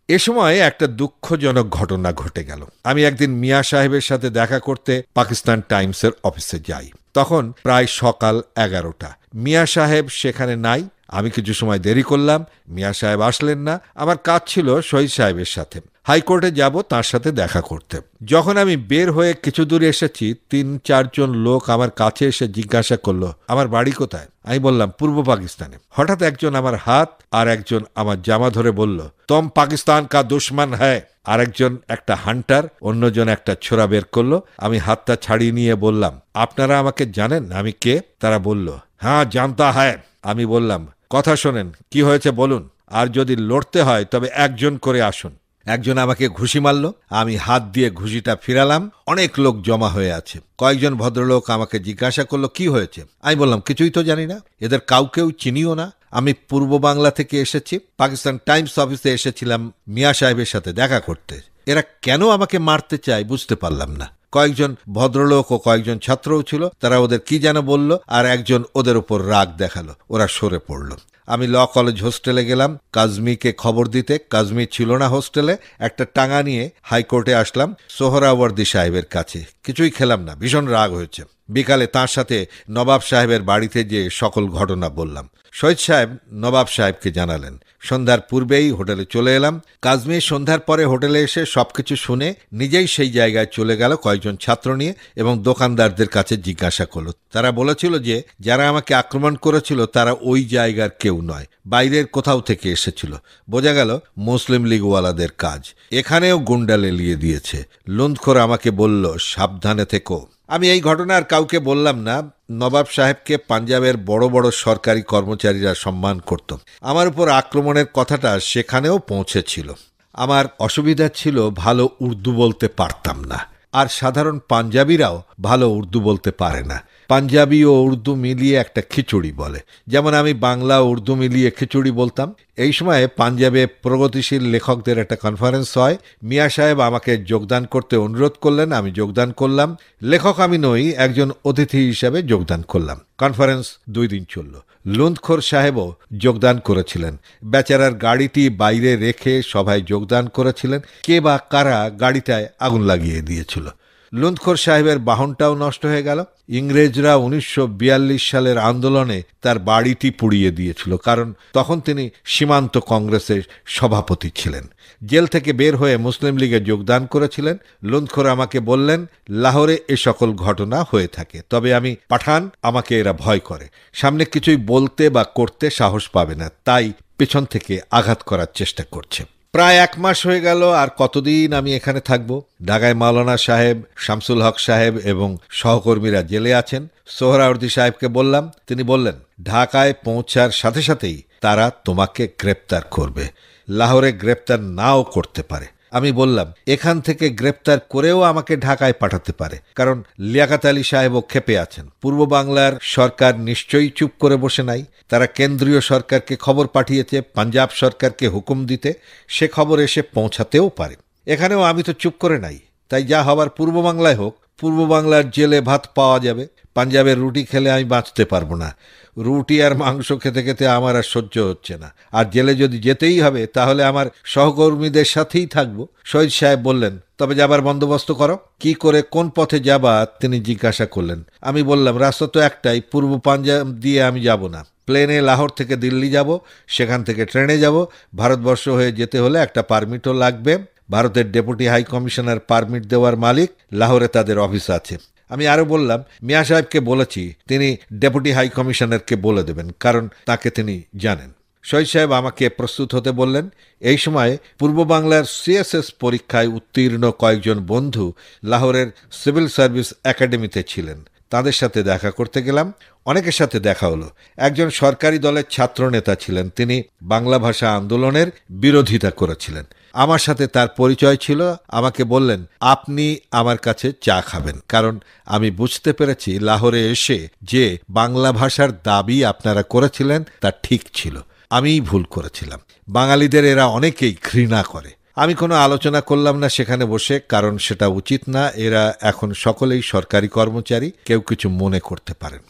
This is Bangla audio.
এ সময় একটা দুঃখজনক ঘটনা ঘটে গেল। আমি একদিন মিয়া সাহেবের সাথে দেখা করতে পাকিস্তান টাইমসের অফিসে যাই। তখন প্রায় সকাল 11টা। মিয়া সাহেব সেখানে নাই। আমি কিছু সময় দেরি করলাম, মিয়া সাহেব আসলেন না। আমার কাজ ছিল শহীদ সাহেবের সাথে, হাইকোর্টে যাব তার সাথে দেখা করতে। যখন আমি বের হয়ে কিছু দূর এসেছি, 3-4 জন লোক আমার কাছে এসে জিজ্ঞাসা করলো আমার বাড়ি কোথায়। আমি বললাম পূর্ব পাকিস্তানে। হঠাৎ একজন আমার হাত আর একজন আমার জামা ধরে বলল, তুম পাকিস্তান কা দুশ্মন হ্যায়। আরেকজন একটা হান্টার, অন্যজন একটা ছোরা বের করলো। আমি হাতটা ছাড়িয়ে নিয়ে বললাম, আপনারা আমাকে জানেন আমি কে? তারা বলল, হ্যাঁ জানতা হ্যায়। আমি বললাম, কথা শোনেন, কি হয়েছে বলুন, আর যদি লড়তে হয় তবে একজন করে আসুন। একজন আমাকে ঘুষি মারল। আমি হাত দিয়ে ঘুষিটা ফিরালাম। অনেক লোক জমা হয়ে আছে। কয়েকজন ভদ্রলোক আমাকে জিজ্ঞাসা করলো কি হয়েছে। আমি বললাম কিছুই তো জানি না, এদের কাউকেও চিনিও না। আমি পূর্ব বাংলা থেকে এসেছি, পাকিস্তান টাইমস অফিসে এসেছিলাম মিয়া সাহেবের সাথে দেখা করতে। এরা কেন আমাকে মারতে চায় বুঝতে পারলাম না। কয়েকজন ভদ্রলোক ও কয়েকজন ছাত্রও ছিল, তারা ওদের কি যেন বলল, আর একজন ওদের উপর রাগ দেখালো। ওরা সরে পড়ল। আমি ল কলেজ হোস্টেলে গেলাম কাজমিকে খবর দিতে। কাজমি ছিল না হোস্টেলে। একটা টাঙা নিয়ে হাইকোর্টে আসলাম সোহরাওয়ার্দী সাহেবের কাছে। কিছুই খেলাম না, ভীষণ রাগ হয়েছে। বিকালে তার সাথে নবাব সাহেবের বাড়িতে যে সকল ঘটনা বললাম। শহীদ সাহেব নবাব সাহেবকে জানালেন। সন্ধ্যার পূর্বেই হোটেলে চলে এলাম। কাজমি সন্ধ্যার পরে হোটেলে এসে সবকিছু শুনে নিজেই সেই জায়গায় চলে গেল কয়েকজন ছাত্র নিয়ে এবং দোকানদারদের কাছে জিজ্ঞাসা করলো। তারা বলেছিল যে যারা আমাকে আক্রমণ করেছিল তারা ওই জায়গার কেউ নয়, বাইরের কোথাও থেকে এসেছিল। বোঝা গেল মুসলিম লীগওয়ালাদের কাজ। এখানেও গুন্ডা লেলিয়ে দিয়েছে। লুণ্ঠখোর আমাকে বলল, সাবধানে থেকো। আমি এই ঘটনা আর কাউকে বললাম না। নবাব সাহেবকে পাঞ্জাবের বড় বড় সরকারি কর্মচারীরা সম্মান করত। আমার উপর আক্রমণের কথাটা সেখানেও পৌঁছেছিল। আমার অসুবিধা ছিল ভালো উর্দু বলতে পারতাম না, আর সাধারণ পাঞ্জাবিরাও ভালো উর্দু বলতে পারে না। পাঞ্জাবি ও উর্দু মিলিয়ে একটা খিচুড়ি বলে, যেমন আমি বাংলা উর্দু মিলিয়ে খিচুড়ি বলতাম। এই সময়ে পাঞ্জাবে প্রগতিশীল লেখকদের একটা কনফারেন্স হয়। মিয়া সাহেব আমাকে যোগদান করতে অনুরোধ করলেন। আমি যোগদান করলাম। লেখক আমি নই, একজন অতিথি হিসাবে যোগদান করলাম। কনফারেন্স 2 দিন চলল। লুণ্ঠখোর সাহেবও যোগদান করেছিলেন। বেচারার গাড়িটি বাইরে রেখে সবাই যোগদান করেছিলেন। কে বা কারা গাড়িটায় আগুন লাগিয়ে দিয়েছিল। লুণ্ঠখোর সাহেবের বাহনটাও নষ্ট হয়ে গেল। ইংরেজরা 1942 সালের আন্দোলনে তার বাড়িটি পুড়িয়ে দিয়েছিল, কারণ তখন তিনি সীমান্ত কংগ্রেসের সভাপতি ছিলেন। জেল থেকে বের হয়ে মুসলিম লীগে যোগদান করেছিলেন। লুণ্ঠখোর আমাকে বললেন, লাহোরে এ সকল ঘটনা হয়ে থাকে, তবে আমি পাঠান, আমাকে এরা ভয় করে, সামনে কিছুই বলতে বা করতে সাহস পাবে না, তাই পেছন থেকে আঘাত করার চেষ্টা করছে। প্রায় 1 মাস হয়ে গেল। আর কতদিন আমি এখানে থাকব? ঢাকায় মাওলানা সাহেব, শামসুল হক সাহেব এবং সহকর্মীরা জেলে আছেন। সোহরাওয়ার্দী সাহেবকে বললাম। তিনি বললেন, ঢাকায় পৌঁছার সাথে সাথেই তারা তোমাকে গ্রেপ্তার করবে, লাহোরে গ্রেপ্তার নাও করতে পারে। আমি বললাম, এখান থেকে গ্রেপ্তার করেও আমাকে ঢাকায় পাঠাতে পারে, কারণ লিয়াকত আলী সাহেবও ক্ষেপে আছেন। পূর্ব বাংলার সরকার নিশ্চয়ই চুপ করে বসে নাই। তারা কেন্দ্রীয় সরকারকে খবর পাঠিয়েছে পাঞ্জাব সরকারকে হুকুম দিতে। সে খবর এসে পৌঁছাতেও পারে। এখানেও আমি তো চুপ করে নাই। তাই যা হবার পূর্ব বাংলায় হোক। পূর্ব বাংলার জেলে ভাত পাওয়া যাবে, পাঞ্জাবের রুটি খেলে আমি বাঁচতে পারবো না। রুটি আর মাংস খেতে খেতে আমার আর সহ্য হচ্ছে না। আর জেলে যদি যেতেই হবে তাহলে আমার সহকর্মীদের সাথেই থাকবো। শহীদ সাহেব বললেন, তবে যাবার বন্দোবস্ত করো। কি করে, কোন পথে যাবা তিনি জিজ্ঞাসা করলেন। আমি বললাম, রাস্তা তো একটাই, পূর্ব পাঞ্জাব দিয়ে আমি যাব না। প্লেনে লাহোর থেকে দিল্লি যাব, সেখান থেকে ট্রেনে যাব। ভারতবর্ষ হয়ে যেতে হলে একটা পারমিটও লাগবে। ভারতের ডেপুটি হাই কমিশনার পারমিট দেওয়ার মালিক, লাহোরে তাদের অফিস আছে। আমি আরো বললাম, মিয়া সাহেবকে বলেছি, তিনি ডেপুটি হাই কমিশনারকে বলে দেবেন, কারণ তাকে তিনি জানেন। শহীদ সাহেব আমাকে প্রস্তুত হতে বললেন। এই সময় পূর্ব বাংলার সিএসএস পরীক্ষায় উত্তীর্ণ কয়েকজন বন্ধু লাহোরের সিভিল সার্ভিস একাডেমিতে ছিলেন। তাদের সাথে দেখা করতে গেলাম। অনেকের সাথে দেখা হলো। একজন সরকারি দলের ছাত্র নেতা ছিলেন। তিনি বাংলা ভাষা আন্দোলনের বিরোধিতা করেছিলেন। আমার সাথে তার পরিচয় ছিল। আমাকে বললেন, আপনি আমার কাছে চা খাবেন, কারণ আমি বুঝতে পেরেছি লাহোরে এসে যে বাংলা ভাষার দাবি আপনারা করেছিলেন তা ঠিক ছিল। আমিই ভুল করেছিলাম। বাঙালিদের এরা অনেকেই ঘৃণা করে। আমি কোনো আলোচনা করলাম না সেখানে বসে, কারণ সেটা উচিত না। এরা এখন সকলেই সরকারি কর্মচারী, কেউ কিছু মনে করতে পারেন।